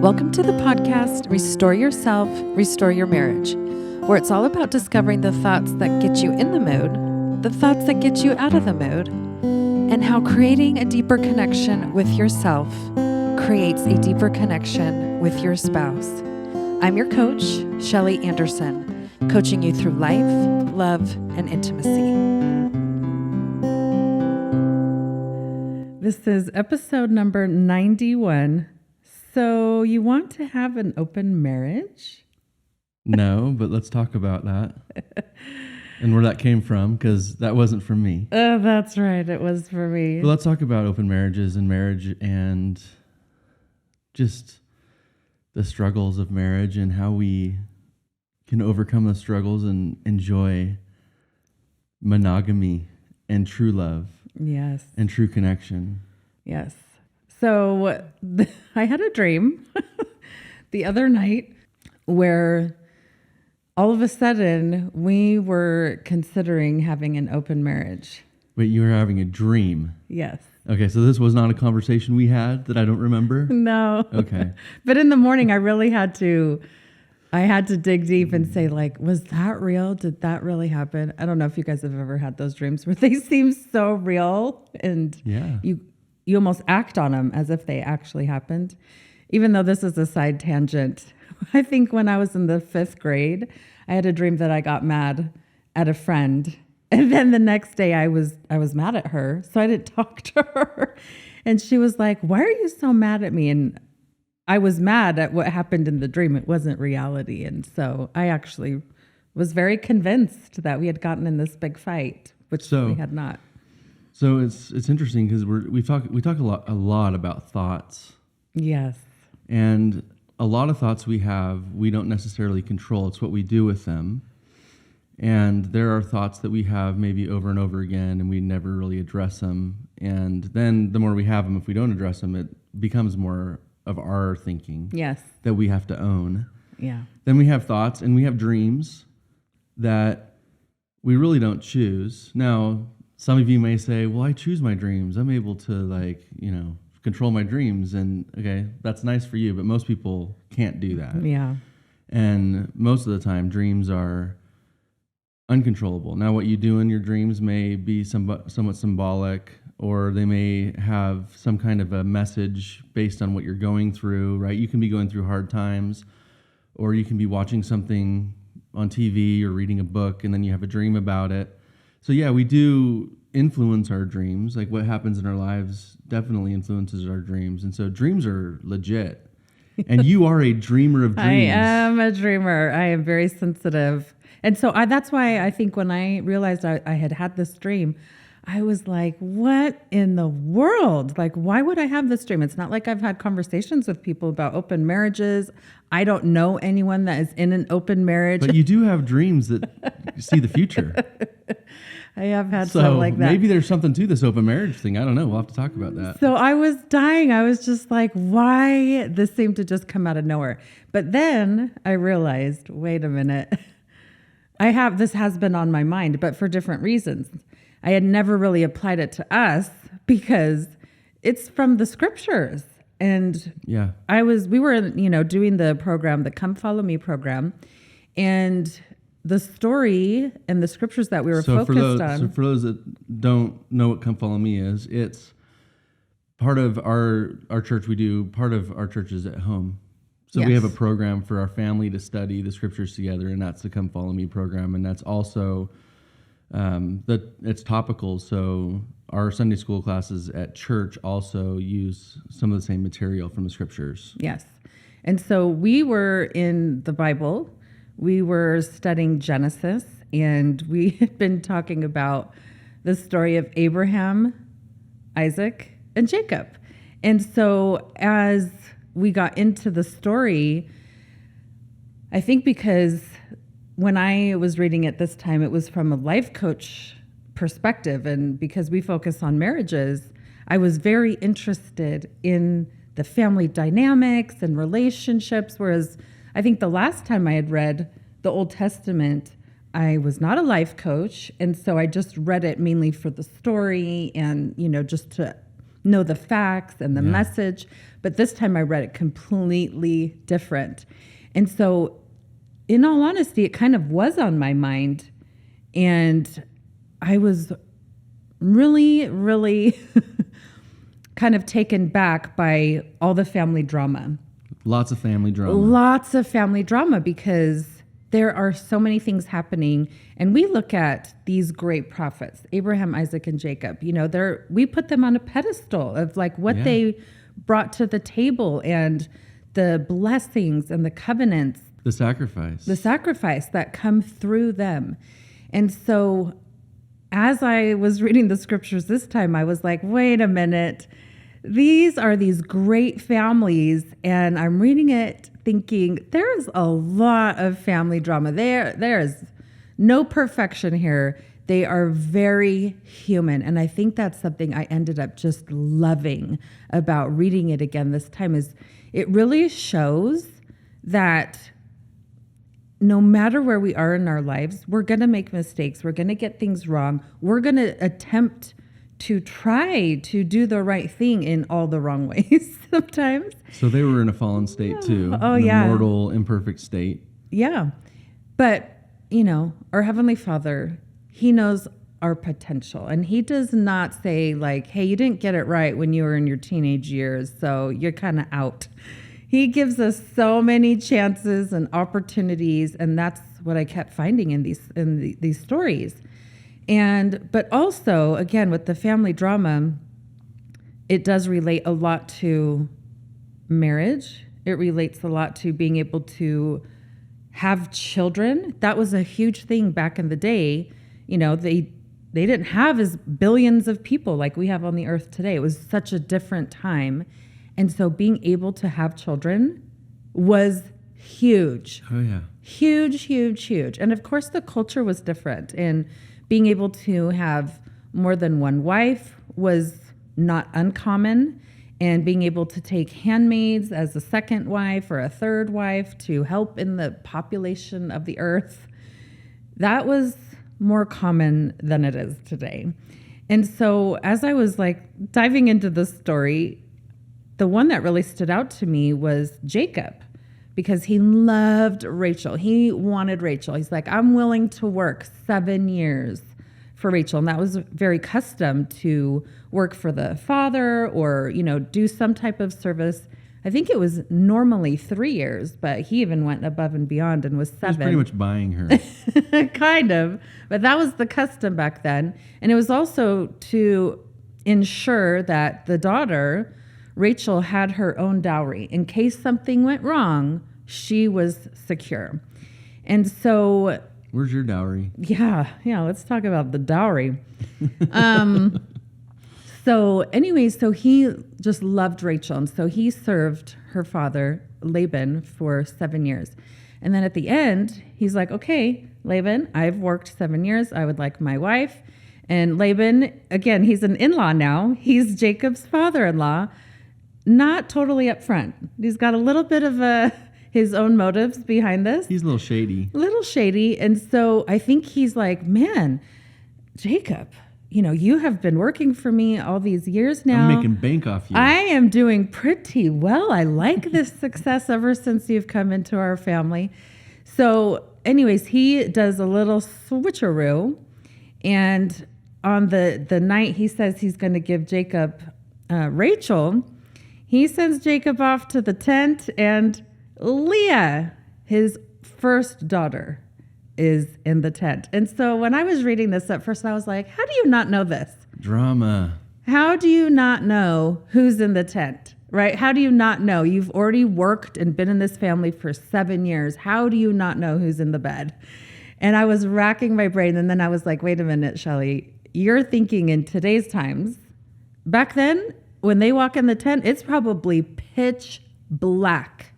Welcome to the podcast, Restore Yourself, Restore Your Marriage, where it's all about discovering the thoughts that get you in the mood, the thoughts that get you out of the mood, and how creating a deeper connection with yourself creates a deeper connection with your spouse. I'm your coach, Shelly Anderson, coaching you through life, love, and intimacy. This is episode number 91. So you want to have an open marriage? No, but let's talk about that and where that came from, because that wasn't from me. Oh, that's right. It was for me. But let's talk about open marriages and marriage and just the struggles of marriage and how we can overcome those struggles and enjoy monogamy and true love. Yes. And true connection. Yes. So I had a dream the other night where all of a sudden we were considering having an open marriage. Wait, you were having a dream? Yes. Okay, so this was not a conversation we had that I don't remember? No. Okay. But in the morning, I had to dig deep and say, like, was that real? Did that really happen? I don't know if you guys have ever had those dreams where they seem so real and yeah. You almost act on them as if they actually happened. Even though this is a side tangent, I think when I was in the 5th grade, I had a dream that I got mad at a friend. And then the next day I was mad at her. So I didn't talk to her. And she was like, "Why are you so mad at me?" And I was mad at what happened in the dream. It wasn't reality. And so I actually was very convinced that we had gotten in this big fight, which we had not. So it's interesting because we talk a lot about thoughts. Yes. And a lot of thoughts we have, we don't necessarily control. It's what we do with them. And there are thoughts that we have maybe over and over again, and we never really address them. And then the more we have them, if we don't address them, it becomes more of our thinking. Yes. That we have to own. Yeah. Then we have thoughts and we have dreams that we really don't choose. Now, some of you may say, well, I choose my dreams. I'm able to control my dreams. And okay, that's nice for you, but most people can't do that. Yeah. And most of the time, dreams are uncontrollable. Now, what you do in your dreams may be somewhat symbolic, or they may have some kind of a message based on what you're going through, right? You can be going through hard times, or you can be watching something on TV or reading a book, and then you have a dream about it. So yeah, we do influence our dreams. Like what happens in our lives definitely influences our dreams. And so dreams are legit. And you are a dreamer of dreams. I am a dreamer. I am very sensitive. And so that's why I think when I realized I had this dream, I was like, what in the world? Like, why would I have this dream? It's not like I've had conversations with people about open marriages. I don't know anyone that is in an open marriage. But you do have dreams that see the future. I have had some like that. Maybe there's something to this open marriage thing. I don't know. We'll have to talk about that. So I was dying. I was just like, why? This seemed to just come out of nowhere. But then I realized, wait a minute. This has been on my mind, but for different reasons. I had never really applied it to us because it's from the scriptures. And yeah, we were, doing the program, the Come Follow Me program, and the story and the scriptures that we were focused on. So for those that don't know what Come Follow Me is, it's part of our church. Part of our church is at home. So yes. We have a program for our family to study the scriptures together, and that's the Come Follow Me program. And that's also, it's topical. So our Sunday school classes at church also use some of the same material from the scriptures. Yes. And so we were in the Bible. We were studying Genesis, and we had been talking about the story of Abraham, Isaac, and Jacob. And so as we got into the story, I think because when I was reading it this time, it was from a life coach perspective. And because we focus on marriages, I was very interested in the family dynamics and relationships, whereas I think the last time I had read the Old Testament, I was not a life coach. And so I just read it mainly for the story and, just to know the facts and the message. But this time I read it completely different. And so, in all honesty, it kind of was on my mind. And I was really, really kind of taken back by all the family drama. Lots of family drama. Lots of family drama, because there are so many things happening. And we look at these great prophets, Abraham, Isaac, and Jacob. You know, we put them on a pedestal of like what they brought to the table and the blessings and the covenants. The sacrifice that come through them. And so as I was reading the scriptures this time, I was like, wait a minute. These are these great families, and I'm reading it thinking there's a lot of family drama. There is no perfection here. They are very human, and I think that's something I ended up just loving about reading it again this time. Is it really shows that no matter where we are in our lives, we're going to make mistakes. We're going to get things wrong. We're going to attempt to try to do the right thing in all the wrong ways sometimes. So they were in a fallen state too. Oh, in a mortal, imperfect state. Yeah. But, you know, our Heavenly Father, He knows our potential. And He does not say like, hey, you didn't get it right when you were in your teenage years, so you're kind of out. He gives us so many chances and opportunities, and that's what I kept finding in these stories. But also, again, with the family drama, it does relate a lot to marriage. It relates a lot to being able to have children. That was a huge thing back in the day. You know, they didn't have as billions of people like we have on the earth today. It was such a different time. And so being able to have children was huge. Oh, yeah. Huge, huge, huge. And of course, the culture was different. And being able to have more than one wife was not uncommon. And being able to take handmaids as a second wife or a third wife to help in the population of the earth, that was more common than it is today. And so as I was like diving into this story, the one that really stood out to me was Jacob, because he loved Rachel. He wanted Rachel. He's like, I'm willing to work 7 years for Rachel. And that was very custom to work for the father or, you know, do some type of service. I think it was normally 3 years, but he even went above and beyond and was 7. He's pretty much buying her. Kind of. But that was the custom back then. And it was also to ensure that the daughter, Rachel, had her own dowry. In case something went wrong, she was secure. And so... Where's your dowry? Yeah, let's talk about the dowry. So he just loved Rachel. And so he served her father, Laban, for 7 years. And then at the end, he's like, okay, Laban, I've worked 7 years. I would like my wife. And Laban, again, he's an in-law now. He's Jacob's father-in-law. Not totally upfront. He's got a little bit of his own motives behind this. He's a little shady. And so I think he's like, man, Jacob, you know, you have been working for me all these years now. I'm making bank off you. I am doing pretty well. I like this success ever since you've come into our family. So anyways, he does a little switcheroo. And on the night he says he's going to give Jacob Rachel, he sends Jacob off to the tent, and Leah, his first daughter, is in the tent. And so when I was reading this at first, I was like, how do you not know this? Drama. How do you not know who's in the tent, right? How do you not know? You've already worked and been in this family for 7 years. How do you not know who's in the bed? And I was racking my brain, and then I was like, wait a minute, Shelley, you're thinking in today's times. Back then, when they walk in the tent, it's probably pitch black.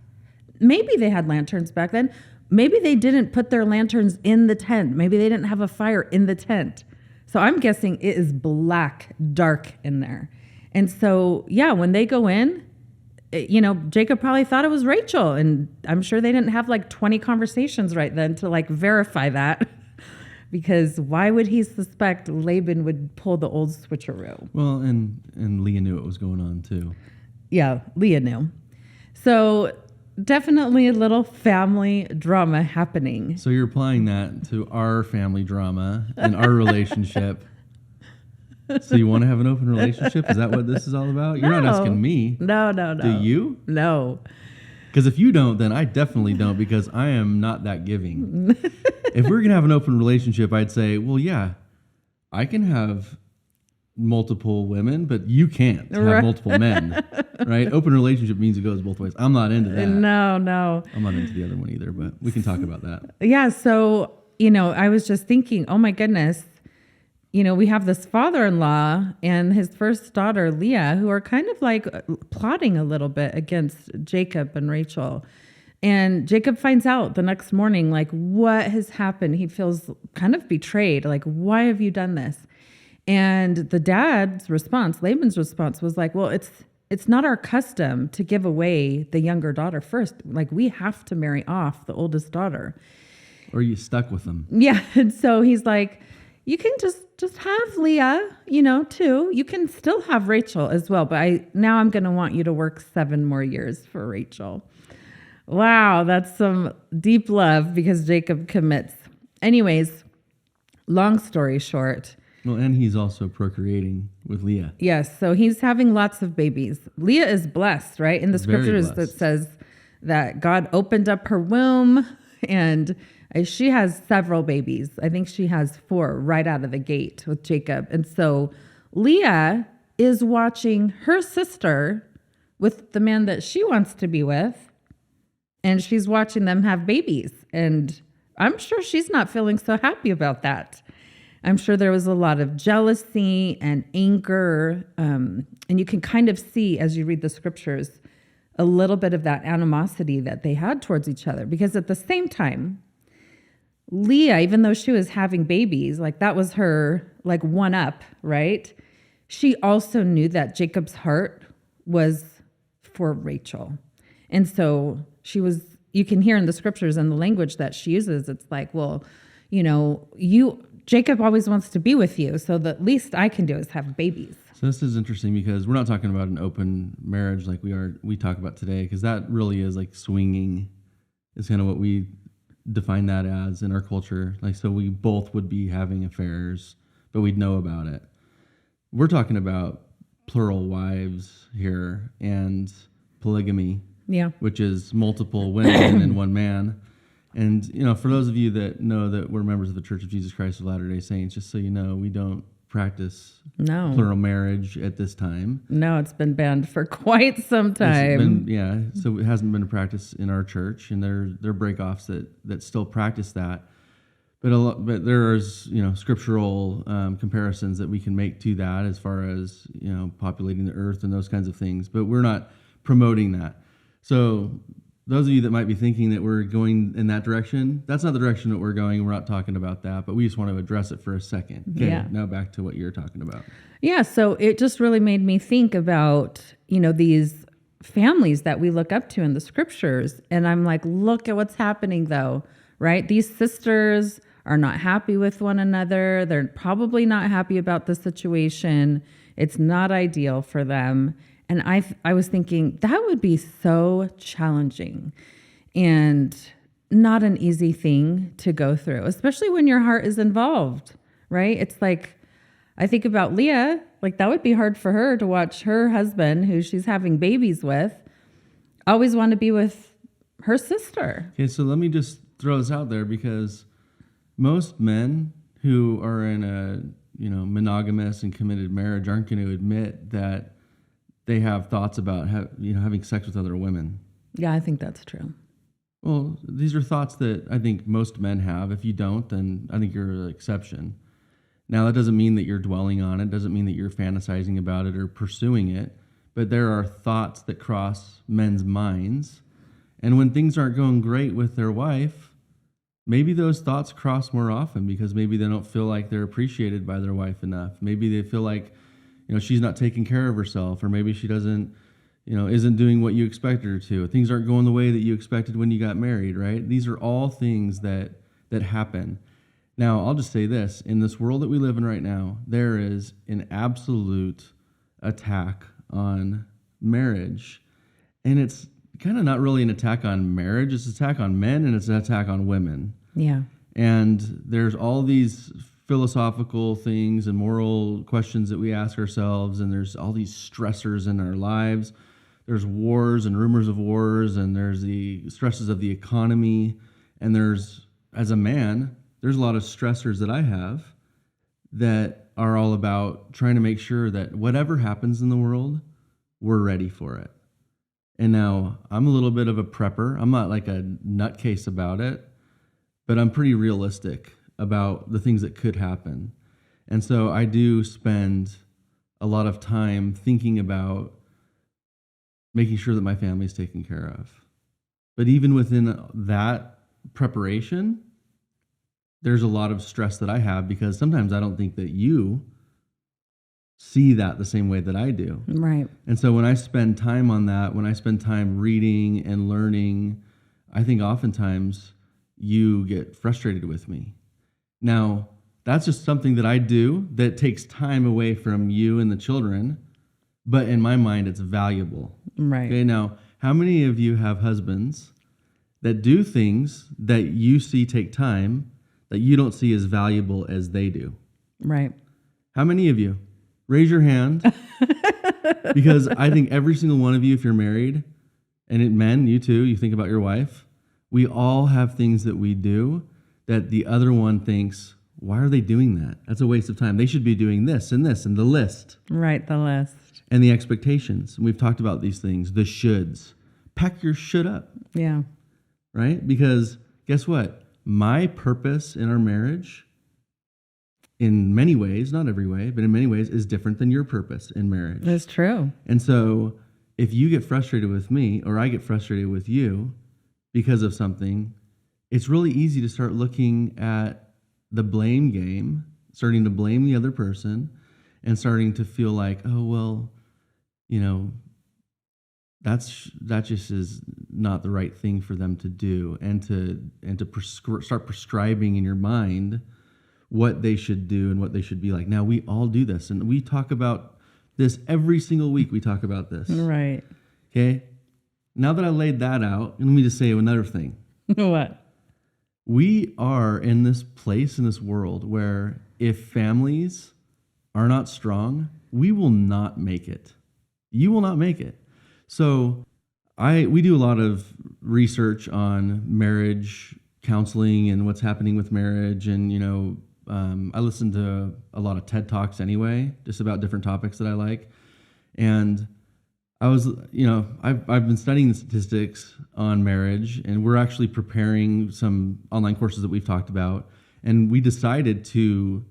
Maybe they had lanterns back then. Maybe they didn't put their lanterns in the tent. Maybe they didn't have a fire in the tent. So I'm guessing it is black, dark in there. And so, yeah, when they go in, you know, Jacob probably thought it was Rachel. And I'm sure they didn't have like 20 conversations right then to like verify that. because why would he suspect Laban would pull the old switcheroo? Well, and Leah knew what was going on too. Yeah, Leah knew. So definitely a little family drama happening. So you're applying that to our family drama and our relationship. So you want to have an open relationship? Is that what this is all about? You're not asking me. No. Do you? No. Because if you don't, then I definitely don't, because I am not that giving. If we're going to have an open relationship, I'd say, well, yeah, I can have multiple women, but you can't have multiple men, right? Open relationship means it goes both ways. I'm not into that. No. I'm not into the other one either, but we can talk about that. Yeah, so, I was just thinking, oh my goodness, we have this father-in-law and his first daughter, Leah, who are kind of like plotting a little bit against Jacob and Rachel. And Jacob finds out the next morning, like, what has happened. He feels kind of betrayed. Like, why have you done this? And the dad's response, Laban's response, was like, well, it's not our custom to give away the younger daughter first. Like, we have to marry off the oldest daughter. Or you stuck with them. Yeah. And so he's like, you can just have Leah, too. You can still have Rachel as well. But now I'm going to want you to work 7 more years for Rachel. Wow. That's some deep love, because Jacob commits. Anyways, long story short. Well, and he's also procreating with Leah. Yes. So he's having lots of babies. Leah is blessed, right? In the scriptures that says that God opened up her womb, and she has several babies. I think she has 4 right out of the gate with Jacob. And so Leah is watching her sister with the man that she wants to be with, and she's watching them have babies. And I'm sure she's not feeling so happy about that. I'm sure there was a lot of jealousy and anger. And you can kind of see, as you read the scriptures, a little bit of that animosity that they had towards each other. Because at the same time, Leah, even though she was having babies, like that was her like one up, right? She also knew that Jacob's heart was for Rachel. And so you can hear in the scriptures and the language that she uses, it's like, well, Jacob always wants to be with you, so the least I can do is have babies. So this is interesting, because we're not talking about an open marriage like we talk about today, because that really is like swinging is kind of what we define that as in our culture. Like, so we both would be having affairs, but we'd know about it. We're talking about plural wives here and polygamy, which is multiple women and one man. And, for those of you that know that we're members of the Church of Jesus Christ of Latter-day Saints, just so you know, we don't practice plural marriage at this time. No, it's been banned for quite some time. So it hasn't been a practice in our church, and there are break-offs that still practice that. But there's scriptural comparisons that we can make to that, as far as populating the earth and those kinds of things. But we're not promoting that. So those of you that might be thinking that we're going in that direction, that's not the direction that we're going. We're not talking about that, but we just want to address it for a second. Okay, yeah. Now back to what you're talking about. Yeah, so it just really made me think about, these families that we look up to in the scriptures. And I'm like, look at what's happening though, right? These sisters are not happy with one another. They're probably not happy about the situation. It's not ideal for them. And I was thinking that would be so challenging and not an easy thing to go through, especially when your heart is involved, right? It's like, I think about Leah, like that would be hard for her to watch her husband, who she's having babies with, always want to be with her sister. Okay, so let me just throw this out there, because most men who are in a monogamous and committed marriage aren't going to admit that they have thoughts about having sex with other women. Yeah, I think that's true. Well, these are thoughts that I think most men have. If you don't, then I think you're an exception. Now, that doesn't mean that you're dwelling on it, doesn't mean that you're fantasizing about it or pursuing it, but there are thoughts that cross men's minds. And when things aren't going great with their wife, maybe those thoughts cross more often, because maybe they don't feel like they're appreciated by their wife enough. Maybe they feel like she's not taking care of herself, or maybe she doesn't, isn't doing what you expected her to. Things aren't going the way that you expected when you got married, right? These are all things that happen. Now, I'll just say this. In this world that we live in right now, there is an absolute attack on marriage. And it's kind of not really an attack on marriage. It's an attack on men and it's an attack on women. Yeah. And there's all these philosophical things and moral questions that we ask ourselves. And there's all these stressors in our lives. There's wars and rumors of wars. And there's the stresses of the economy. And there's, as a man, there's a lot of stressors that I have that are all about trying to make sure that whatever happens in the world, we're ready for it. And now I'm a little bit of a prepper. I'm not like a nutcase about it, but I'm pretty realistic about the things that could happen. And so I do spend a lot of time thinking about making sure that my family is taken care of. But even within that preparation, there's a lot of stress that I have because sometimes I don't think that you see that the same way that I do. Right. And so when I spend time on that, when I spend time reading and learning, I think oftentimes you get frustrated with me. Now, that's just something that I do that takes time away from you and the children, but in my mind, it's valuable. Right. Okay, now, how many of you have husbands that do things that you see take time that you don't see as valuable as they do? Right. How many of you? Raise your hand. Because I think every single one of you, if you're married, and men, you too, you think about your wife, we all have things that we do that the other one thinks, why are they doing that? That's a waste of time. They should be doing this and the list. Right, the list. And the expectations. And we've talked about these things, the shoulds. Pack your shit up. Yeah. Right? Because guess what? My purpose in our marriage, in many ways, not every way, but in many ways, is different than your purpose in marriage. That's true. And so if you get frustrated with me or I get frustrated with you because of something, it's really easy to start looking at the blame game, starting to blame the other person and starting to feel like, oh, well, you know, that just is not the right thing for them to do, and to start prescribing in your mind what they should do and what they should be like. Now, we all do this, and we talk about this every single week. We talk about this. Right. Okay? Now that I laid that out, let me just say another thing. What? We are in this place in this world where if families are not strong, we will not make it. You will not make it. So we do a lot of research on marriage counseling and what's happening with marriage. And, you know, I listen to a lot of TED Talks anyway, just about different topics that I like. And I was, you know, I've been studying the statistics on marriage, and we're actually preparing some online courses that we've talked about. And we decided to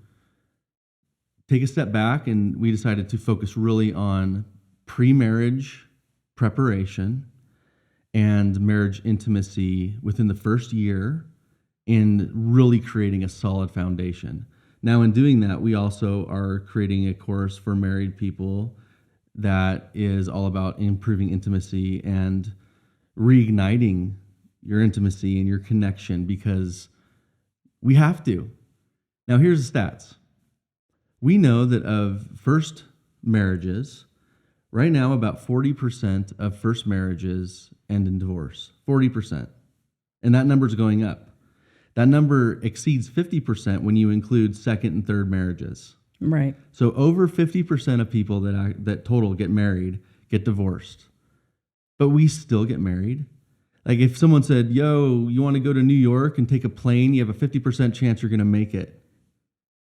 take a step back, and we decided to focus really on pre-marriage preparation and marriage intimacy within the first year in really creating a solid foundation. Now, in doing that, we also are creating a course for married people that is all about improving intimacy and reigniting your intimacy and your connection, because we have to. Now, here's the stats. We know that of first marriages, right now about 40% of first marriages end in divorce. 40%. And that number's going up. That number exceeds 50% when you include second and third marriages. Right. So over 50% of people that total get married get divorced. But we still get married. Like if someone said, yo, you want to go to New York and take a plane, you have a 50% chance you're going to make it.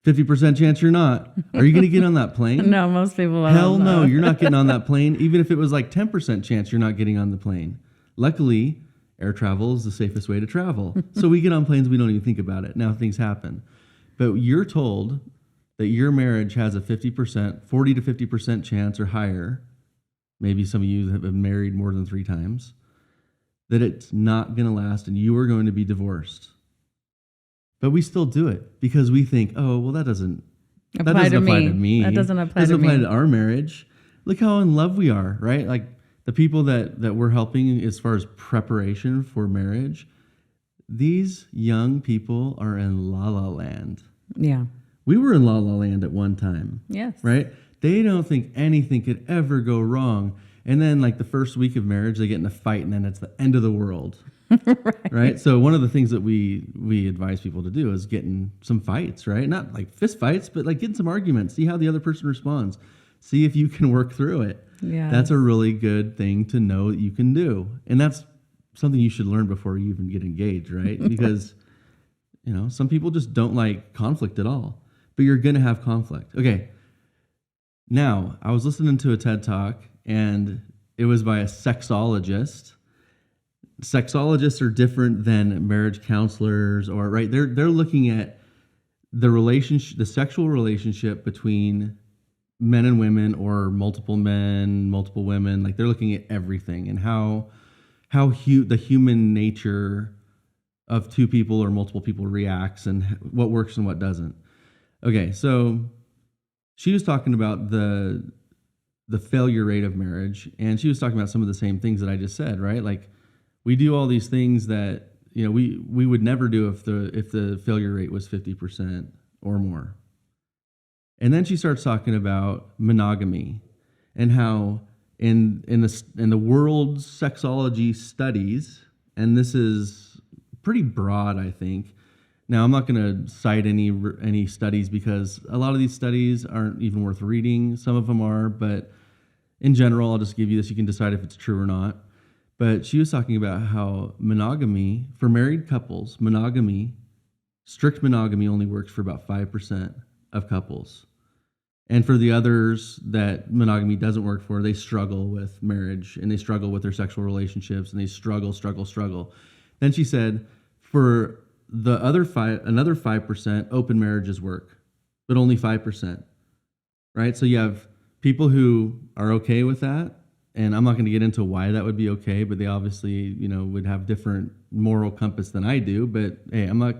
50% chance you're not. Are you going to get on that plane? No, most people won't. Hell no, you're not getting on that plane. Even if it was like 10% chance you're not getting on the plane. Luckily, air travel is the safest way to travel. So we get on planes, we don't even think about it. Now things happen. But you're told that your marriage has a 50%, 40 to 50% chance or higher, maybe some of you have been married more than 3 times, that it's not going to last and you are going to be divorced. But we still do it because we think, oh, well, that doesn't apply to me. That doesn't apply to me. Doesn't apply to our marriage. Look how in love we are, right? Like the people that we're helping as far as preparation for marriage, These young people are in la la land. Yeah. We were in la la land at one time. Yes. Right? They don't think anything could ever go wrong. And then like the first week of marriage, they get in a fight and then it's the end of the world. Right? So one of the things that we advise people to do is get in some fights, right? Not like fist fights, but like get in some arguments, see how the other person responds. See if you can work through it. Yeah. That's a really good thing to know that you can do. And that's something you should learn before you even get engaged, right? Because, some people just don't like conflict at all, but you're going to have conflict. Okay. Now, I was listening to a TED Talk and it was by a sexologist. Sexologists are different than marriage counselors right? They're looking at the relationship, the sexual relationship between men and women or multiple men, multiple women. Like they're looking at everything and how the human nature of two people or multiple people reacts and what works and what doesn't. Okay, so she was talking about the failure rate of marriage, and she was talking about some of the same things that I just said, right? Like we do all these things that we would never do if the failure rate was 50% or more. And then she starts talking about monogamy and how in the world's sexology studies, and this is pretty broad, I think. Now, I'm not going to cite any studies because a lot of these studies aren't even worth reading. Some of them are, but in general, I'll just give you this. You can decide if it's true or not. But she was talking about how monogamy, for married couples, strict monogamy only works for about 5% of couples. And for the others that monogamy doesn't work for, they struggle with marriage and they struggle with their sexual relationships and they struggle. Then she said, for the another 5%, open marriages work, but only 5%, right? So you have people who are okay with that. And I'm not going to get into why that would be okay, but they obviously, would have different moral compass than I do. But hey, I'm not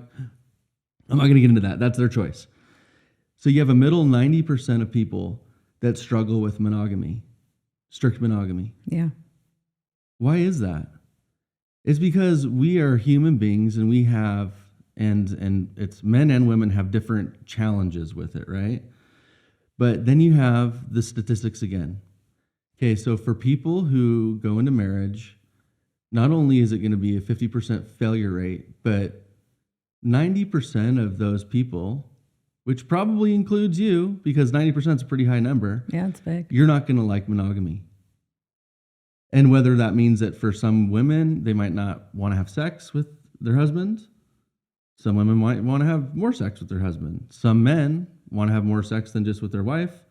going to get into that. That's their choice. So you have a middle 90% of people that struggle with monogamy, strict monogamy. Yeah. Why is that? It's because we are human beings and we have, and it's men and women have different challenges with it, right? But then you have the statistics again. Okay, so for people who go into marriage, not only is it going to be a 50% failure rate, but 90% of those people, which probably includes you, because 90% is a pretty high number. Yeah, it's big. You're not going to like monogamy. And whether that means that for some women, they might not want to have sex with their husband. Some women might want to have more sex with their husband. Some men want to have more sex than just with their wife,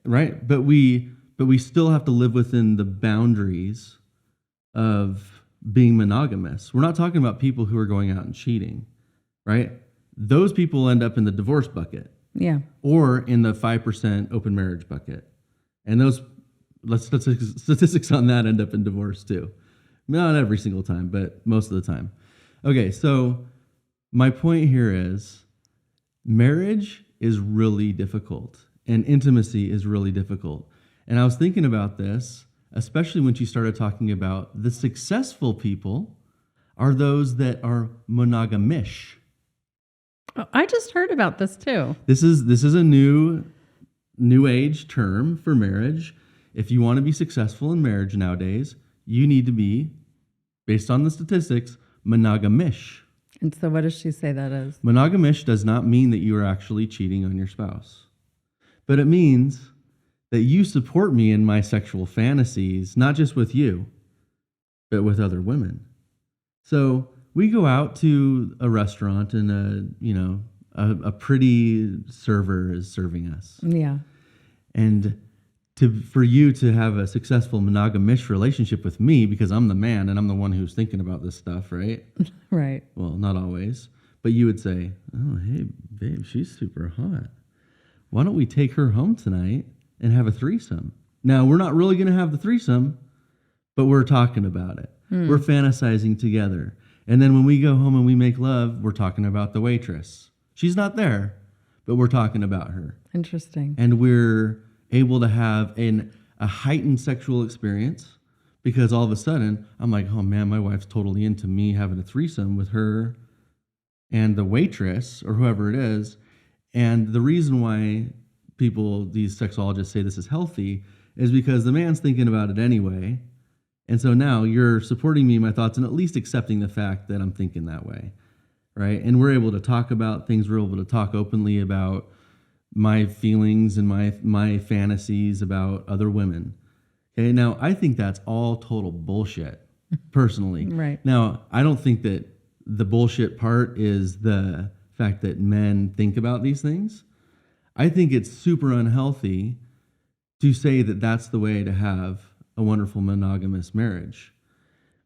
right? But we still have to live within the boundaries of being monogamous. We're not talking about people who are going out and cheating, right? Those people end up in the divorce bucket. Yeah. Or in the 5% open marriage bucket. And those statistics on that end up in divorce too. Not every single time, but most of the time. Okay, so my point here is marriage is really difficult and intimacy is really difficult. And I was thinking about this, especially when she started talking about the successful people are those that are monogamish. Oh, I just heard about this too. This is a new age term for marriage. If you want to be successful in marriage nowadays, you need to be, based on the statistics, monogamish. And so what does she say that is? Monogamish does not mean that you are actually cheating on your spouse. But it means that you support me in my sexual fantasies, not just with you, but with other women. So we go out to a restaurant and a pretty server is serving us. Yeah. And for you to have a successful monogamish relationship with me, because I'm the man and I'm the one who's thinking about this stuff, right? Right. Well, not always. But you would say, oh, hey, babe, she's super hot. Why don't we take her home tonight and have a threesome? Now, we're not really going to have the threesome, but we're talking about it. We're fantasizing together. And then when we go home and we make love, we're talking about the waitress. She's not there, but we're talking about her. Interesting. And we're able to have a heightened sexual experience, because all of a sudden I'm like, oh man, my wife's totally into me having a threesome with her and the waitress or whoever it is. And the reason why these sexologists say this is healthy is because the man's thinking about it anyway. And so now you're supporting me in my thoughts and at least accepting the fact that I'm thinking that way, right? And we're able to talk about things. We're able to talk openly about my feelings and my fantasies about other women. Okay, now I think that's all total bullshit, personally. Right. Now, I don't think that the bullshit part is the fact that men think about these things. I think it's super unhealthy to say that that's the way to have a wonderful monogamous marriage,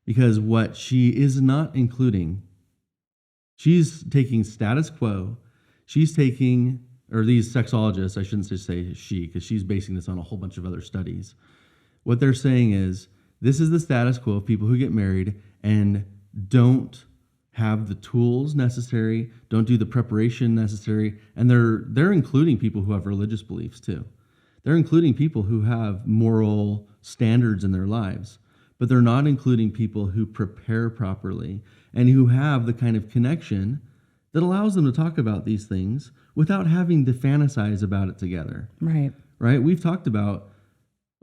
because what she is not including, she's taking status quo. She's taking, or these sexologists, I shouldn't just say she, because she's basing this on a whole bunch of other studies. What they're saying is this is the status quo of people who get married and don't have the tools necessary, don't do the preparation necessary, and they're including people who have religious beliefs too. They're including people who have moral standards in their lives, but they're not including people who prepare properly and who have the kind of connection that allows them to talk about these things without having to fantasize about it together. Right. Right? We've talked about,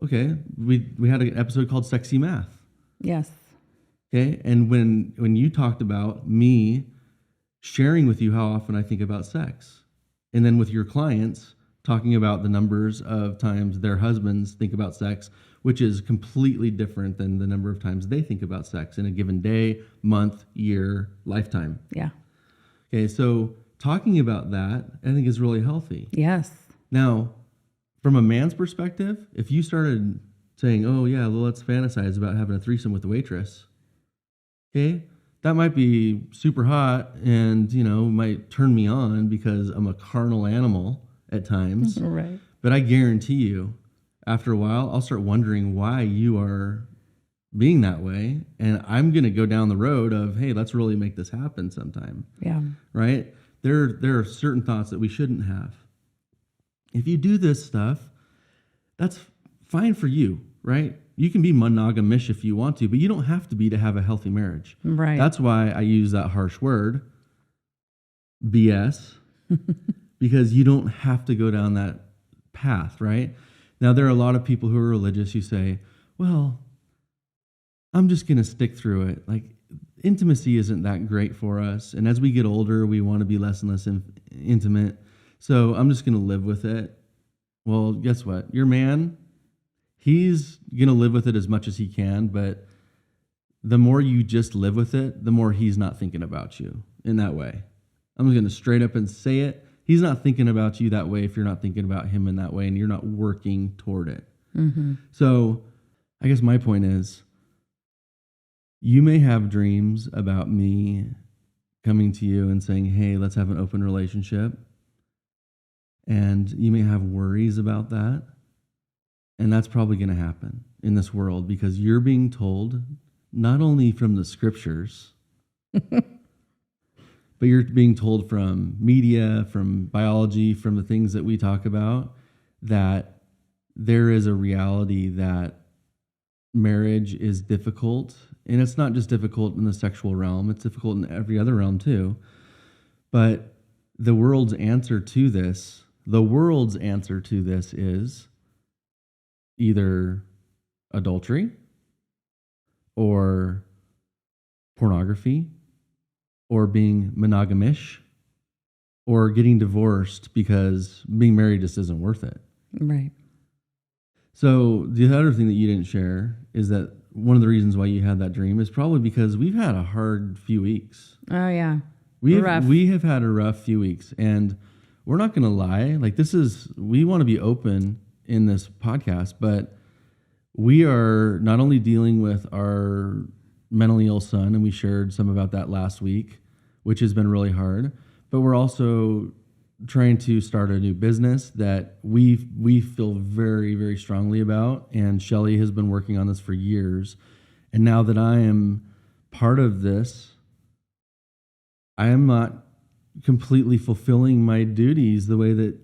okay, we had an episode called Sexy Math. Yes. Okay, and when you talked about me sharing with you how often I think about sex, and then with your clients talking about the numbers of times their husbands think about sex, which is completely different than the number of times they think about sex in a given day, month, year, lifetime. Yeah. Okay, so talking about that, I think, is really healthy. Yes. Now, from a man's perspective, if you started saying, oh yeah, well, let's fantasize about having a threesome with the waitress, okay, that might be super hot and, might turn me on because I'm a carnal animal at times. Right. But I guarantee you, after a while, I'll start wondering why you are being that way. And I'm going to go down the road of, hey, let's really make this happen sometime. Yeah. Right? There are certain thoughts that we shouldn't have. If you do this stuff, that's fine for you, right? You can be monogamish if you want to, but you don't have to be to have a healthy marriage. Right. That's why I use that harsh word, BS, because you don't have to go down that path, right? Now, there are a lot of people who are religious who say, well, I'm just going to stick through it. Like, intimacy isn't that great for us. And as we get older, we want to be less and less intimate. So I'm just going to live with it. Well, guess what? Your man, he's going to live with it as much as he can. But the more you just live with it, the more he's not thinking about you in that way. I'm going to straight up and say it. He's not thinking about you that way if you're not thinking about him in that way and you're not working toward it. Mm-hmm. So I guess my point is, you may have dreams about me coming to you and saying, hey, let's have an open relationship. And you may have worries about that. And that's probably going to happen in this world because you're being told, not only from the scriptures, but you're being told from media, from biology, from the things that we talk about, that there is a reality that marriage is difficult. And it's not just difficult in the sexual realm, it's difficult in every other realm too. But the world's answer to this is either adultery or pornography or being monogamish or getting divorced because being married just isn't worth it. Right. So the other thing that you didn't share is that one of the reasons why you had that dream is probably because we've had a hard few weeks. Oh, yeah. We have had a rough few weeks, and we're not going to lie. Like, we want to be open in this podcast, but we are not only dealing with our mentally ill son, and we shared some about that last week, which has been really hard, but we're also trying to start a new business that we feel very, very strongly about. And Shelly has been working on this for years. And now that I am part of this, I am not completely fulfilling my duties the way that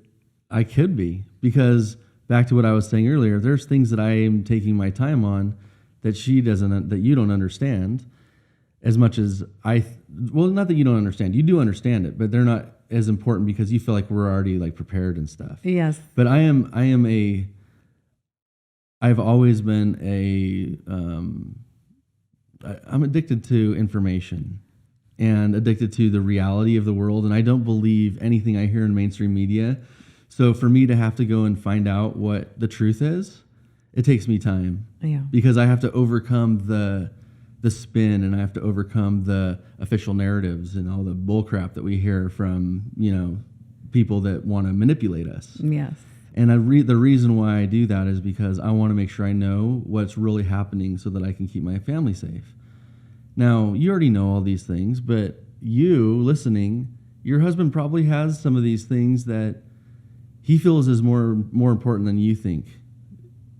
I could be. Because back to what I was saying earlier, there's things that I am taking my time on that you don't understand as much as not that you don't understand. You do understand it, but they're not as important because you feel like we're already like prepared and stuff. Yes. But I've always been I'm addicted to information and addicted to the reality of the world. And I don't believe anything I hear in mainstream media. So for me to have to go and find out what the truth is, it takes me time. Yeah. Because I have to overcome the spin, and I have to overcome the official narratives and all the bullcrap that we hear from, people that want to manipulate us. Yes. And the reason why I do that is because I want to make sure I know what's really happening so that I can keep my family safe. Now, you already know all these things, but you listening, your husband probably has some of these things that he feels is more important than you think.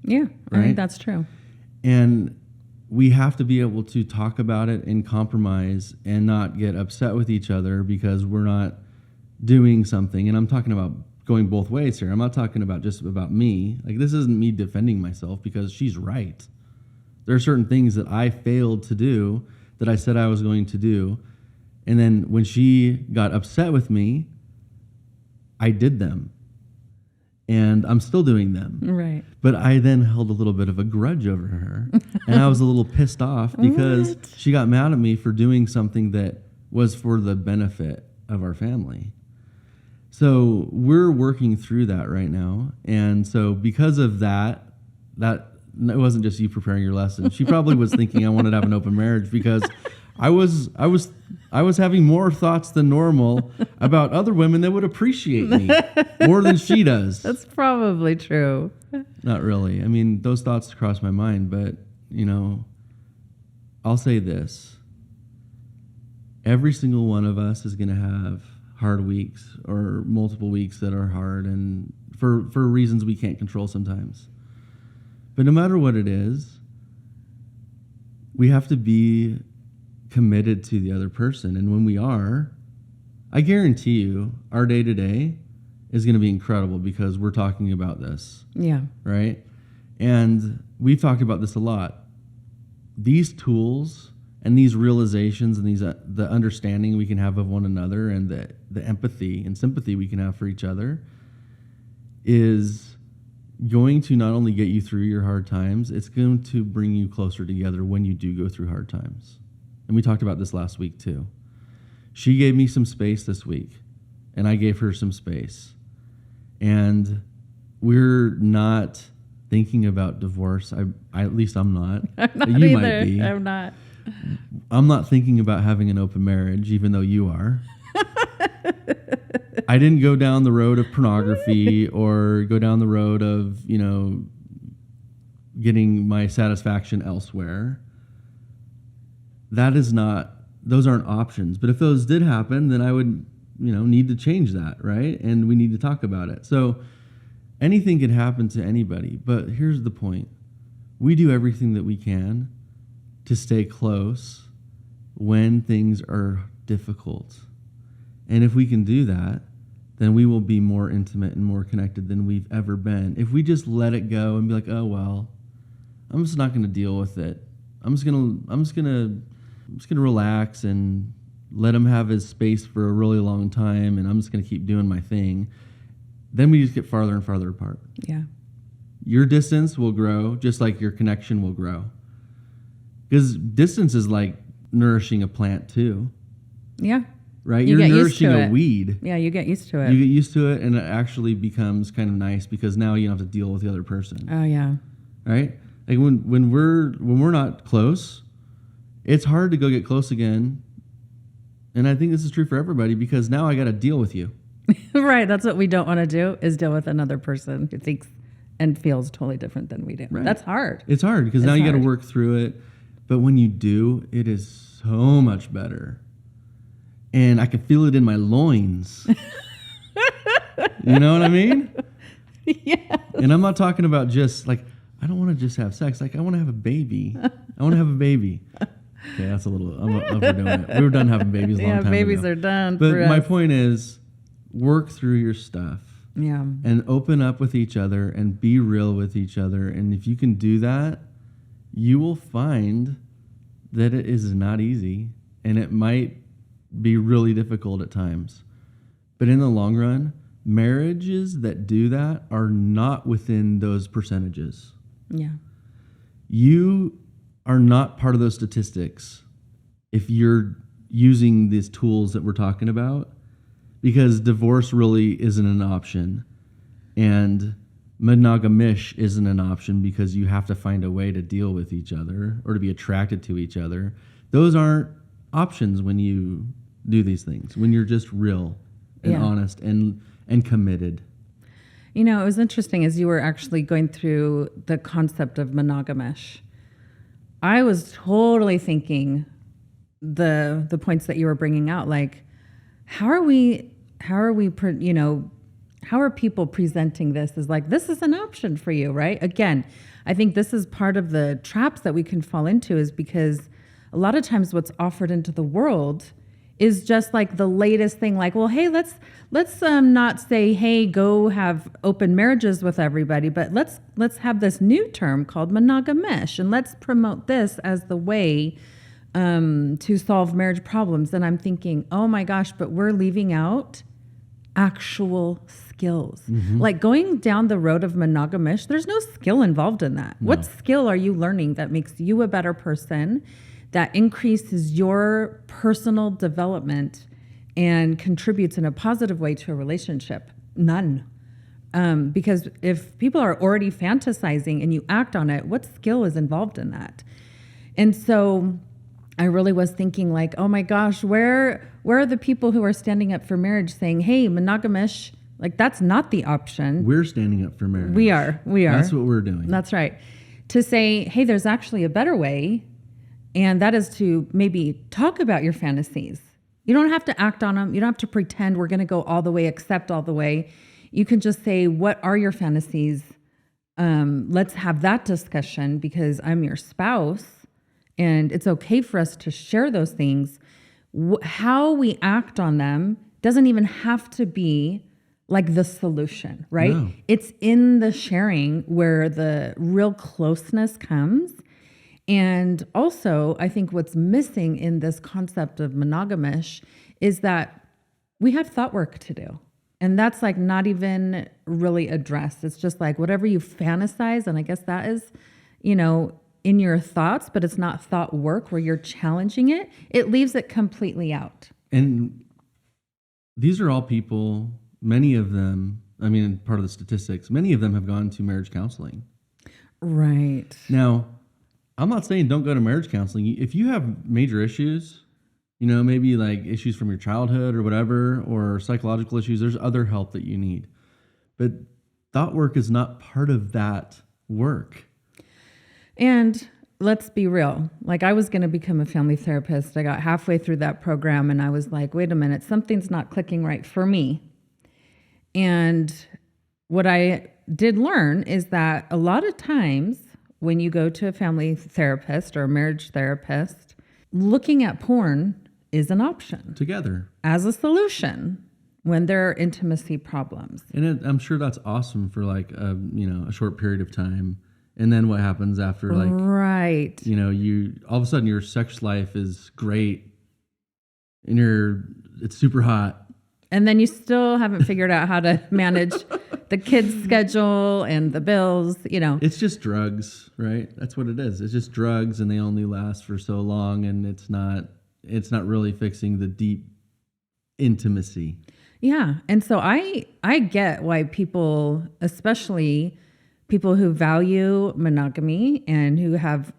Yeah, right? I think that's true. And we have to be able to talk about it and compromise and not get upset with each other because we're not doing something. And I'm talking about going both ways here. I'm not talking about just about me. Like, this isn't me defending myself because she's right. There are certain things that I failed to do that I said I was going to do. And then when she got upset with me, I did them. And I'm still doing them. Right. But I then held a little bit of a grudge over her. And I was a little pissed off because she got mad at me for doing something that was for the benefit of our family. So we're working through that right now. And so because of that it wasn't just you preparing your lesson. She probably was thinking I wanted to have an open marriage because I was having more thoughts than normal about other women that would appreciate me more than she does. That's probably true. Not really. I mean, those thoughts cross my mind, but, I'll say this. Every single one of us is going to have hard weeks or multiple weeks that are hard and for reasons we can't control sometimes. But no matter what it is, we have to be committed to the other person. And when we are, I guarantee you our day to day is going to be incredible because we're talking about this. Yeah. Right? And we've talked about this a lot. These tools and these realizations and the understanding we can have of one another and the empathy and sympathy we can have for each other is going to not only get you through your hard times, it's going to bring you closer together when you do go through hard times. And we talked about this last week too. She gave me some space this week, and I gave her some space. And we're not thinking about divorce. At least I'm not. I'm not you either. might be. I'm not. I'm not thinking about having an open marriage, even though you are. I didn't go down the road of pornography or go down the road of, getting my satisfaction elsewhere. Those aren't options. But if those did happen, then I would, need to change that, right? And we need to talk about it. So anything can happen to anybody. But here's the point. We do everything that we can to stay close when things are difficult. And if we can do that, then we will be more intimate and more connected than we've ever been. If we just let it go and be like, oh, well, I'm just not going to deal with it. I'm just going to relax and let him have his space for a really long time, and I'm just going to keep doing my thing. Then we just get farther and farther apart. Yeah. Your distance will grow just like your connection will grow. Because distance is like nourishing a plant too. Yeah. Right? You're nourishing a weed. Yeah, you get used to it. You get used to it, and it actually becomes kind of nice because now you don't have to deal with the other person. Oh, yeah. Right? Like when we're not close, it's hard to go get close again. And I think this is true for everybody because now I got to deal with you. Right. That's what we don't want to do is deal with another person who thinks and feels totally different than we do. Right. That's hard. It's hard because now you got to work through it. But when you do, it is so much better. And I can feel it in my loins. You know what I mean? Yeah. And I'm not talking about just like, I don't want to just have sex. Like, I want to have a baby. I want to have a baby. Okay, that's a little, I'm overdoing it. We were done having babies a long time ago. Yeah, babies are done. But my point is, work through your stuff. Yeah. And open up with each other and be real with each other. And if you can do that, you will find that it is not easy, and it might be really difficult at times. But in the long run, marriages that do that are not within those percentages. Yeah. You are not part of those statistics if you're using these tools that we're talking about, because divorce really isn't an option, and monogamish isn't an option because you have to find a way to deal with each other or to be attracted to each other. Those aren't options when you do these things, when you're just real and honest and committed. You know, it was interesting as you were actually going through the concept of monogamish. I was totally thinking the points that you were bringing out, like how are people presenting this as like, this is an option for you, right? Again, I think this is part of the traps that we can fall into, is because a lot of times what's offered into the world is just like the latest thing, like, well, hey, let's not say, hey, go have open marriages with everybody, but let's have this new term called monogamish, and let's promote this as the way to solve marriage problems. And I'm thinking, oh my gosh, but we're leaving out actual skills. Mm-hmm. Like going down the road of monogamish, there's no skill involved in that. No. What skill are you learning that makes you a better person, that increases your personal development and contributes in a positive way to a relationship? None. Because if people are already fantasizing and you act on it, what skill is involved in that? And so I really was thinking like, oh my gosh, where are the people who are standing up for marriage saying, hey, monogamish, like that's not the option. We're standing up for marriage. We are. That's what we're doing. That's right. To say, hey, there's actually a better way, and that is to maybe talk about your fantasies. You don't have to act on them. You don't have to pretend we're going to go all the way, accept all the way. You can just say, what are your fantasies? Let's have that discussion, because I'm your spouse and it's okay for us to share those things. How we act on them doesn't even have to be like the solution, right? No. It's in the sharing where the real closeness comes. And also, I think what's missing in this concept of monogamish is that we have thought work to do. And that's like not even really addressed. It's just like whatever you fantasize, and I guess that is, in your thoughts, but it's not thought work where you're challenging it. It leaves it completely out. And these are all people, many of them, part of the statistics, many of them have gone to marriage counseling. Right. Now, I'm not saying don't go to marriage counseling. If you have major issues, maybe like issues from your childhood or whatever, or psychological issues, there's other help that you need. But thought work is not part of that work. And let's be real. Like, I was going to become a family therapist. I got halfway through that program and I was like, wait a minute, something's not clicking right for me. And what I did learn is that a lot of times when you go to a family therapist or a marriage therapist, looking at porn is an option. Together. As a solution when there are intimacy problems. And I'm sure that's awesome for like a short period of time. And then what happens after, like, right? You all of a sudden your sex life is great, and it's super hot, and then you still haven't figured out how to manage the kids' schedule and the bills. It's just drugs, right? That's what it is. It's just drugs, and they only last for so long, and it's not really fixing the deep intimacy. Yeah, and so I get why people, especially people who value monogamy and who have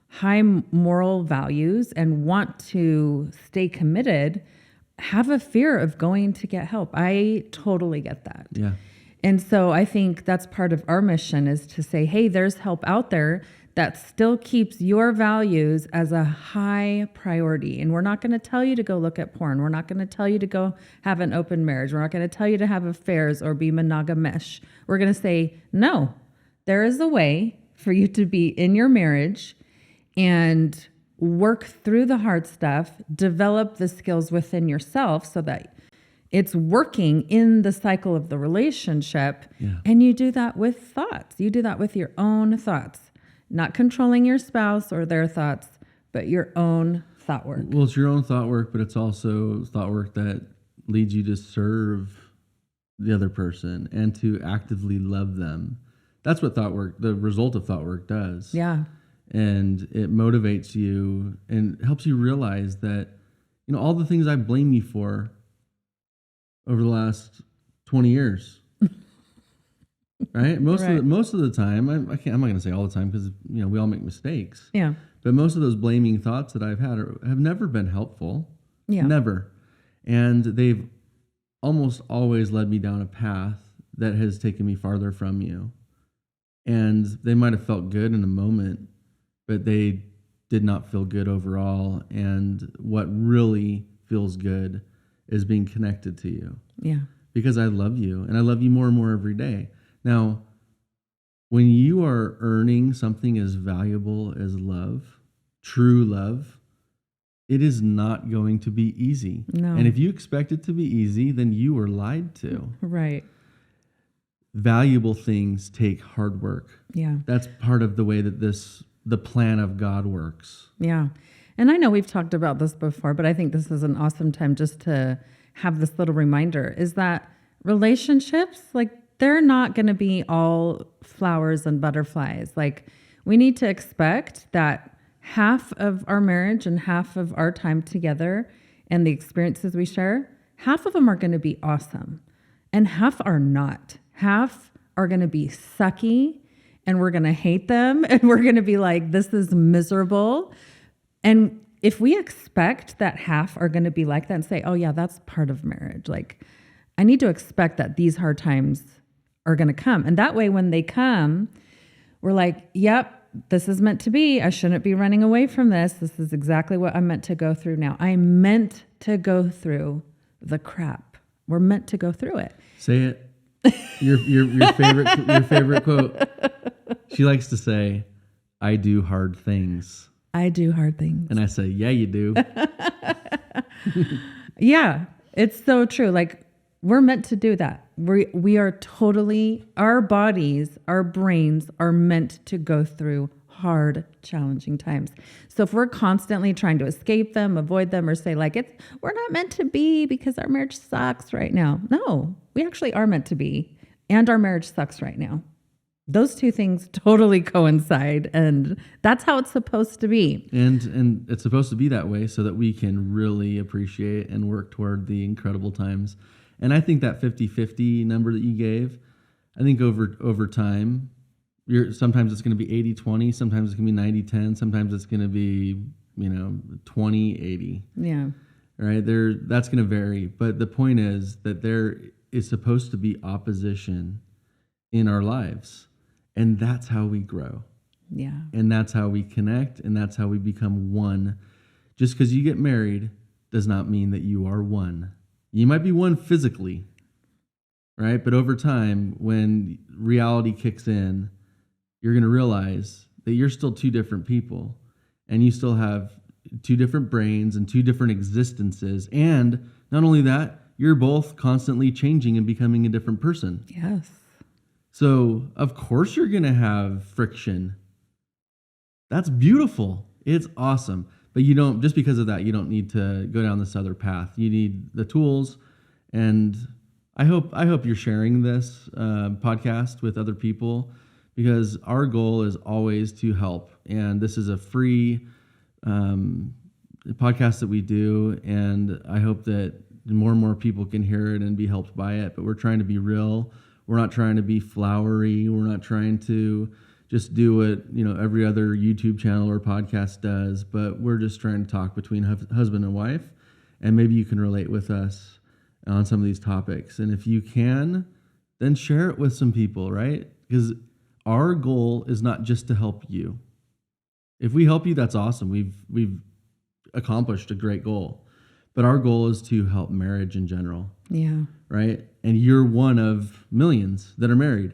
high moral values and want to stay committed, have a fear of going to get help. I totally get that. Yeah. And so I think that's part of our mission, is to say, hey, there's help out there that still keeps your values as a high priority. And we're not going to tell you to go look at porn. We're not going to tell you to go have an open marriage. We're not going to tell you to have affairs or be monogamish. We're going to say, no, there is a way for you to be in your marriage and work through the hard stuff, develop the skills within yourself so that it's working in the cycle of the relationship. Yeah. And you do that with thoughts. You do that with your own thoughts. not controlling your spouse or their thoughts, but your own thought work. Well, it's your own thought work, but it's also thought work that leads you to serve the other person and to actively love them. That's what thought work, the result of thought work does. Yeah. And it motivates you and helps you realize that, all the things I blame you for over the last 20 years, right? Most of the time, I'm not going to say all the time because, we all make mistakes. Yeah. But most of those blaming thoughts that I've had have never been helpful. Yeah. Never. And they've almost always led me down a path that has taken me farther from you. And they might have felt good in a moment, but they did not feel good overall. And what really feels good is being connected to you. Yeah. Because I love you, and I love you more and more every day. Now, when you are earning something as valuable as love, true love, it is not going to be easy. No. And if you expect it to be easy, then you were lied to. Right. Valuable things take hard work. Yeah. That's part of the way that the plan of God works. Yeah. And I know we've talked about this before, but I think this is an awesome time just to have this little reminder is that relationships, they're not going to be all flowers and butterflies. We need to expect that half of our marriage and half of our time together and the experiences we share, half of them are going to be awesome and half are not. Half are going to be sucky and we're going to hate them and we're going to be like, this is miserable. And if we expect that half are going to be like that and say, oh yeah, that's part of marriage. I need to expect that these hard times are going to come. And that way, when they come, we're like, yep, this is meant to be. I shouldn't be running away from this. This is exactly what I'm meant to go through now. I'm meant to go through the crap. We're meant to go through it. Say it. Your favorite quote. She likes to say, I do hard things. I do hard things. And I say, yeah, you do. Yeah, it's so true. We're meant to do that. We are totally, our bodies, our brains are meant to go through hard, challenging times. So if we're constantly trying to escape them, avoid them, or say we're not meant to be because our marriage sucks right now. No, we actually are meant to be. And our marriage sucks right now. Those two things totally coincide, and that's how it's supposed to be. And it's supposed to be that way so that we can really appreciate and work toward the incredible times. And I think that 50-50 number that you gave, I think over time, sometimes it's going to be 80-20, sometimes it's going to be 90-10, sometimes it's going to be 20-80. Yeah. Right? That's going to vary. But the point is that there is supposed to be opposition in our lives. And that's how we grow. Yeah. And that's how we connect, and that's how we become one. Just because you get married does not mean that you are one. You might be one physically, right? But over time, when reality kicks in, you're going to realize that you're still two different people, and you still have two different brains and two different existences. And not only that, you're both constantly changing and becoming a different person. Yes. So, of course, you're going to have friction. That's beautiful. It's awesome. But you don't, just because of that, you don't need to go down this other path. You need the tools. And I hope you're sharing this podcast with other people, because our goal is always to help. And this is a free podcast that we do. And I hope that more and more people can hear it and be helped by it. But we're trying to be real. We're not trying to be flowery. We're not trying to just do what every other YouTube channel or podcast does. But we're just trying to talk between husband and wife, and maybe you can relate with us on some of these topics. And if you can, then share it with some people, right? Because our goal is not just to help you. If we help you, that's awesome. We've accomplished a great goal. But our goal is to help marriage in general. Yeah. Right? And you're one of millions that are married.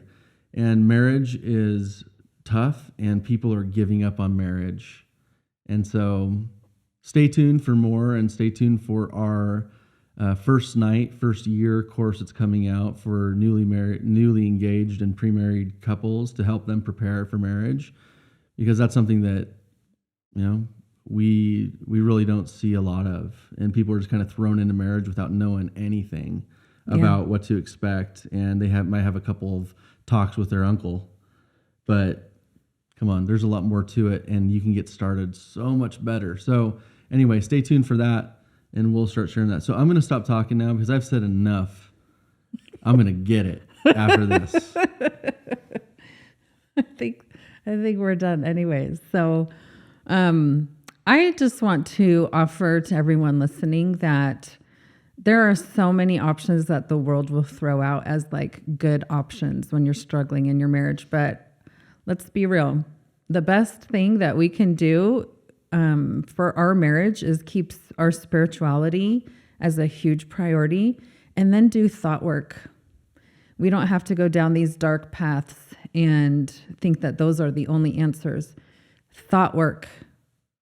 And marriage is tough, and people are giving up on marriage. And so stay tuned for more, and stay tuned for our first year course that's coming out for newly engaged and pre-married couples to help them prepare for marriage. because that's something that, we really don't see a lot of, and people are just kind of thrown into marriage without knowing anything about what to expect, and they might have a couple of talks with their uncle, but come on, there's a lot more to it, and you can get started so much better. So anyway, stay tuned for that, and we'll start sharing that. So I'm going to stop talking now because I've said enough. I'm going to get it after this. I think we're done anyways. So I just want to offer to everyone listening that there are so many options that the world will throw out as like good options when you're struggling in your marriage. But let's be real. The best thing that we can do for our marriage is keep our spirituality as a huge priority, and then do thought work. We don't have to go down these dark paths and think that those are the only answers. Thought work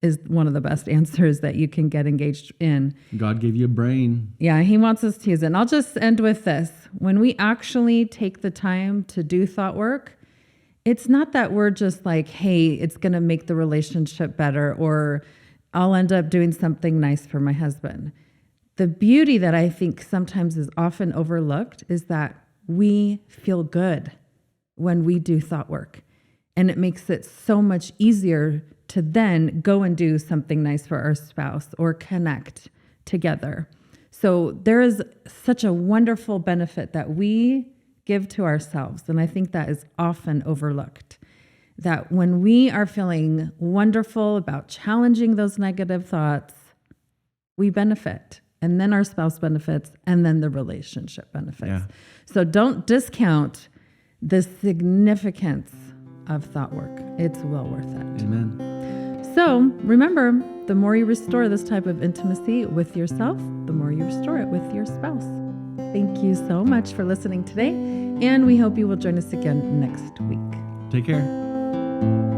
is one of the best answers that you can get engaged in. God gave you a brain. Yeah, he wants us to use it. And I'll just end with this. When we actually take the time to do thought work, it's not that we're just like, hey, it's going to make the relationship better, or I'll end up doing something nice for my husband. The beauty that I think sometimes is often overlooked is that we feel good when we do thought work. And it makes it so much easier to then go and do something nice for our spouse or connect together. So there is such a wonderful benefit that we give to ourselves. And I think that is often overlooked. That when we are feeling wonderful about challenging those negative thoughts, we benefit. And then our spouse benefits, and then the relationship benefits. Yeah. So don't discount the significance of thought work. It's well worth it. Amen. So remember, the more you restore this type of intimacy with yourself, the more you restore it with your spouse. Thank you so much for listening today, and we hope you will join us again next week. Take care.